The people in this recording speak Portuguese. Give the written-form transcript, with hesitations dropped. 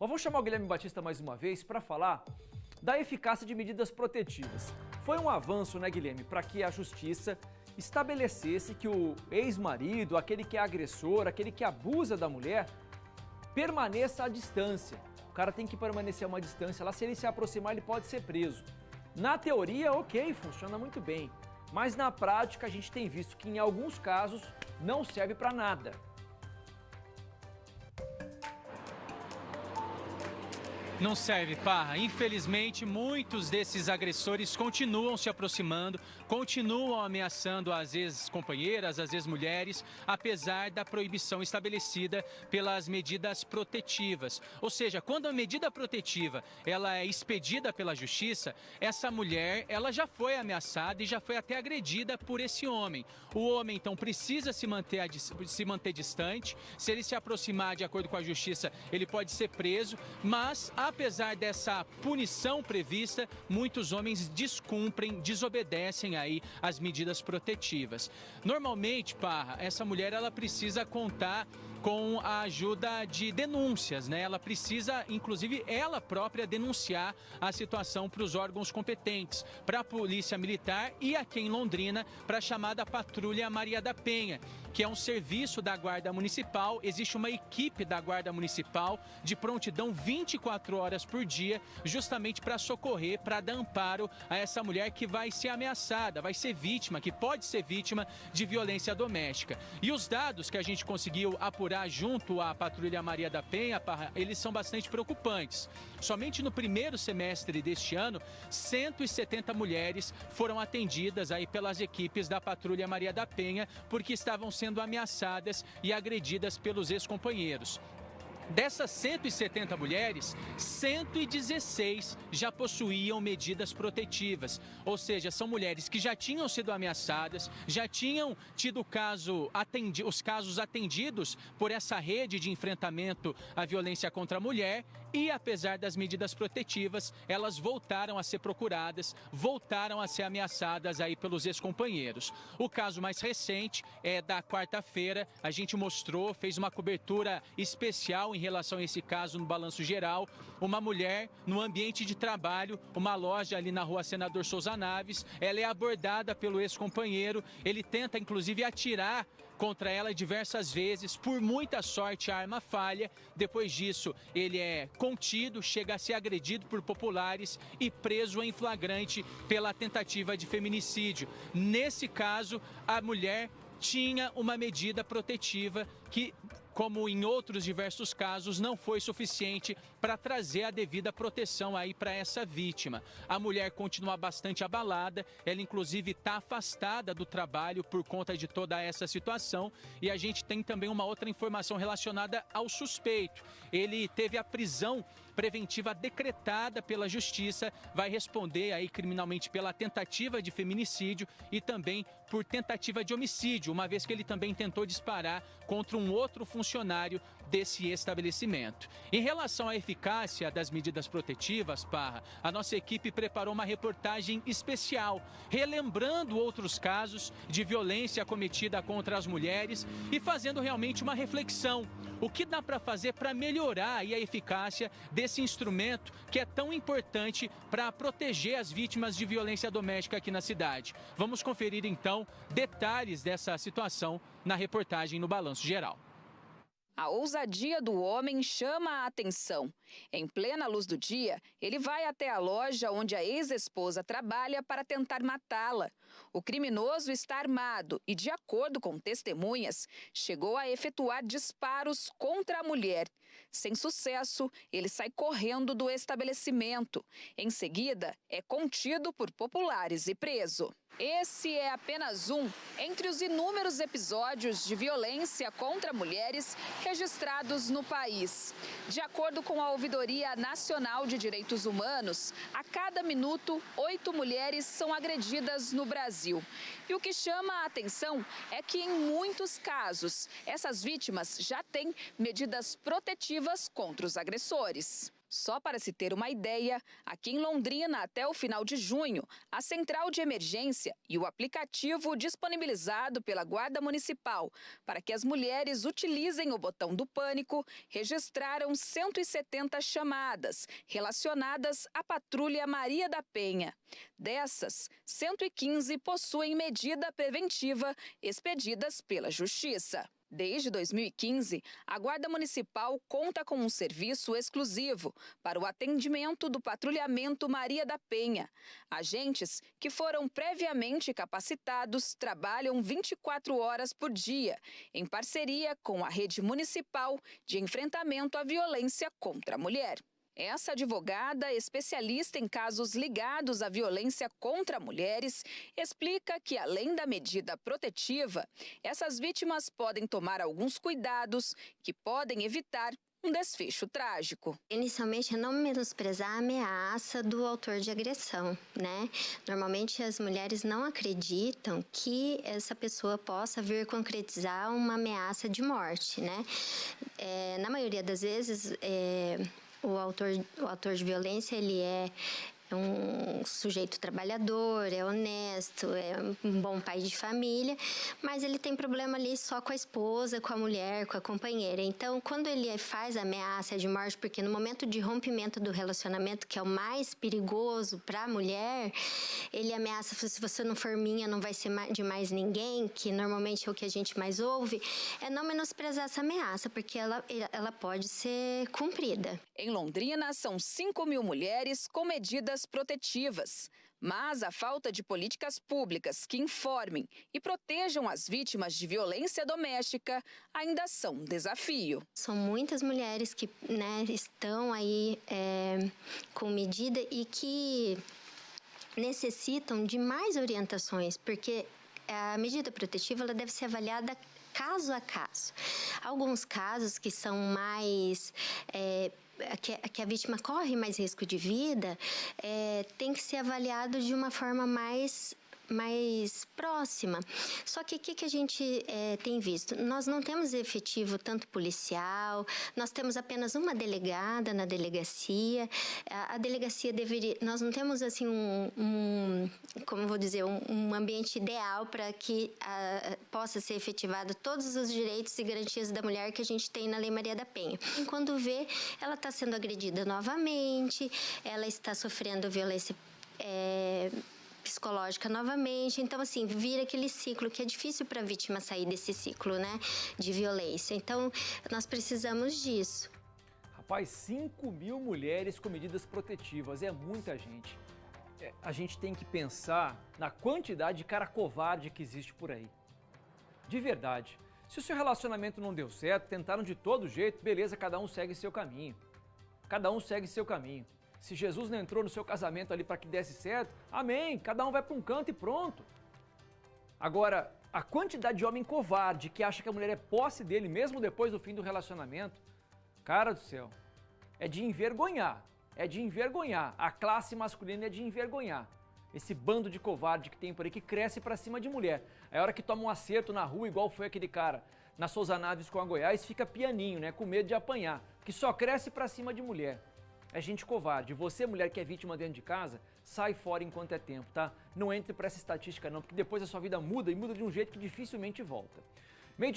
Eu vou chamar o Guilherme Batista mais uma vez para falar da eficácia de medidas protetivas. Foi um avanço, né, Guilherme, para que a justiça estabelecesse que o ex-marido, aquele que é agressor, aquele que abusa da mulher, permaneça à distância. O cara tem que permanecer a uma distância lá, se ele se aproximar ele pode ser preso. Na teoria, ok, funciona muito bem, mas na prática a gente tem visto que em alguns casos não serve para nada. Não serve, Parra. Infelizmente, muitos desses agressores continuam se aproximando, continuam ameaçando as ex-companheiras, as ex-mulheres, apesar da proibição estabelecida pelas medidas protetivas. Ou seja, quando a medida protetiva ela é expedida pela justiça, essa mulher ela já foi ameaçada e já foi até agredida por esse homem. O homem, então, precisa se manter distante. Se ele se aproximar de acordo com a justiça, ele pode ser preso, mas apesar dessa punição prevista, muitos homens descumprem, desobedecem aí as medidas protetivas. Normalmente, Parra, essa mulher ela precisa contar com a ajuda de denúncias, né? Ela precisa, inclusive, ela própria denunciar a situação para os órgãos competentes, para a Polícia Militar e aqui em Londrina, para a chamada Patrulha Maria da Penha, que é um serviço da Guarda Municipal. Existe uma equipe da Guarda Municipal de prontidão 24 horas por dia, justamente para socorrer, para dar amparo a essa mulher que vai ser ameaçada, vai ser vítima, que pode ser vítima de violência doméstica. E os dados que a gente conseguiu apurar junto à Patrulha Maria da Penha, eles são bastante preocupantes. Somente no primeiro semestre deste ano, 170 mulheres foram atendidas aí pelas equipes da Patrulha Maria da Penha porque estavam sendo ameaçadas e agredidas pelos ex-companheiros. Dessas 170 mulheres, 116 já possuíam medidas protetivas, ou seja, são mulheres que já tinham sido ameaçadas, já tinham tido os casos atendidos por essa rede de enfrentamento à violência contra a mulher e, apesar das medidas protetivas, elas voltaram a ser procuradas, voltaram a ser ameaçadas aí pelos ex-companheiros. O caso mais recente é da quarta-feira, a gente mostrou, fez uma cobertura especial em relação a esse caso no Balanço Geral. Uma mulher no ambiente de trabalho, uma loja ali na rua Senador Souza Naves, ela é abordada pelo ex-companheiro, ele tenta inclusive atirar contra ela diversas vezes, por muita sorte a arma falha. Depois disso ele é contido, chega a ser agredido por populares e preso em flagrante pela tentativa de feminicídio. Nesse caso, a mulher tinha uma medida protetiva que, como em outros diversos casos, não foi suficiente para trazer a devida proteção aí para essa vítima. A mulher continua bastante abalada, ela inclusive está afastada do trabalho por conta de toda essa situação, e a gente tem também uma outra informação relacionada ao suspeito. Ele teve a prisão preventiva decretada pela Justiça, vai responder aí criminalmente pela tentativa de feminicídio e também por tentativa de homicídio, uma vez que ele também tentou disparar contra um outro funcionário desse estabelecimento. Em relação à eficácia das medidas protetivas, Parra, a nossa equipe preparou uma reportagem especial, relembrando outros casos de violência cometida contra as mulheres e fazendo realmente uma reflexão. O que dá para fazer para melhorar aí a eficácia desse instrumento que é tão importante para proteger as vítimas de violência doméstica aqui na cidade? Vamos conferir então detalhes dessa situação na reportagem no Balanço Geral. A ousadia do homem chama a atenção. Em plena luz do dia, ele vai até a loja onde a ex-esposa trabalha para tentar matá-la. O criminoso está armado e, de acordo com testemunhas, chegou a efetuar disparos contra a mulher. Sem sucesso, ele sai correndo do estabelecimento. Em seguida, é contido por populares e preso. Esse é apenas um entre os inúmeros episódios de violência contra mulheres registrados no país. De acordo com a Ouvidoria Nacional de Direitos Humanos, a cada minuto, 8 mulheres são agredidas no Brasil. E o que chama a atenção é que, em muitos casos, essas vítimas já têm medidas protetivas protetivas contra os agressores. Só para se ter uma ideia, aqui em Londrina, até o final de junho, a central de emergência e o aplicativo disponibilizado pela Guarda Municipal para que as mulheres utilizem o botão do pânico registraram 170 chamadas relacionadas à Patrulha Maria da Penha. Dessas, 115 possuem medida preventiva expedidas pela Justiça. Desde 2015, a Guarda Municipal conta com um serviço exclusivo para o atendimento do patrulhamento Maria da Penha. Agentes que foram previamente capacitados trabalham 24 horas por dia, em parceria com a Rede Municipal de Enfrentamento à Violência contra a Mulher. Essa advogada, especialista em casos ligados à violência contra mulheres, explica que, além da medida protetiva, essas vítimas podem tomar alguns cuidados que podem evitar um desfecho trágico. Inicialmente, é não menosprezar a ameaça do autor de agressão, né? Normalmente, as mulheres não acreditam que essa pessoa possa vir concretizar uma ameaça de morte, né? Na maioria das vezes, o autor de violência, ele é um sujeito trabalhador, é honesto, é um bom pai de família, mas ele tem problema ali só com a esposa, com a mulher, com a companheira. Então, quando ele faz a ameaça de morte, porque no momento de rompimento do relacionamento, que é o mais perigoso para a mulher, ele ameaça, se você não for minha, não vai ser de mais ninguém, que normalmente é o que a gente mais ouve, é não menosprezar essa ameaça, porque ela pode ser cumprida. Em Londrina, são 5.000 mulheres com medidas protetivas. Mas a falta de políticas públicas que informem e protejam as vítimas de violência doméstica ainda são um desafio. São muitas mulheres que, estão aí com medida e que necessitam de mais orientações, porque a medida protetiva ela deve ser avaliada caso a caso. Alguns casos que são mais que a vítima corre mais risco de vida, tem que ser avaliado de uma forma mais próxima. Só que o que a gente tem visto? Nós não temos efetivo tanto policial, nós temos apenas uma delegada na delegacia. A delegacia deveria... Nós não temos, assim, como vou dizer, um ambiente ideal para que possa ser efetivado todos os direitos e garantias da mulher que a gente tem na Lei Maria da Penha. E quando vê, ela está sendo agredida novamente, ela está sofrendo violência psicológica novamente, então assim, vira aquele ciclo que é difícil para a vítima sair desse ciclo, né, de violência. Então, nós precisamos disso. Rapaz, 5.000 mulheres com medidas protetivas, é muita gente. A gente tem que pensar na quantidade de cara covarde que existe por aí. De verdade. Se o seu relacionamento não deu certo, tentaram de todo jeito, beleza, cada um segue seu caminho. Cada um segue seu caminho. Se Jesus não entrou no seu casamento ali para que desse certo, amém, cada um vai para um canto e pronto. Agora, a quantidade de homem covarde que acha que a mulher é posse dele mesmo depois do fim do relacionamento, cara do céu, é de envergonhar, a classe masculina é de envergonhar. Esse bando de covarde que tem por aí que cresce para cima de mulher. Aí a hora que toma um acerto na rua, igual foi aquele cara na Souza Naves com a Goiás, fica pianinho, né, com medo de apanhar, que só cresce para cima de mulher. É gente covarde. Você, mulher que é vítima dentro de casa, sai fora enquanto é tempo, tá? Não entre para essa estatística não, porque depois a sua vida muda e muda de um jeito que dificilmente volta.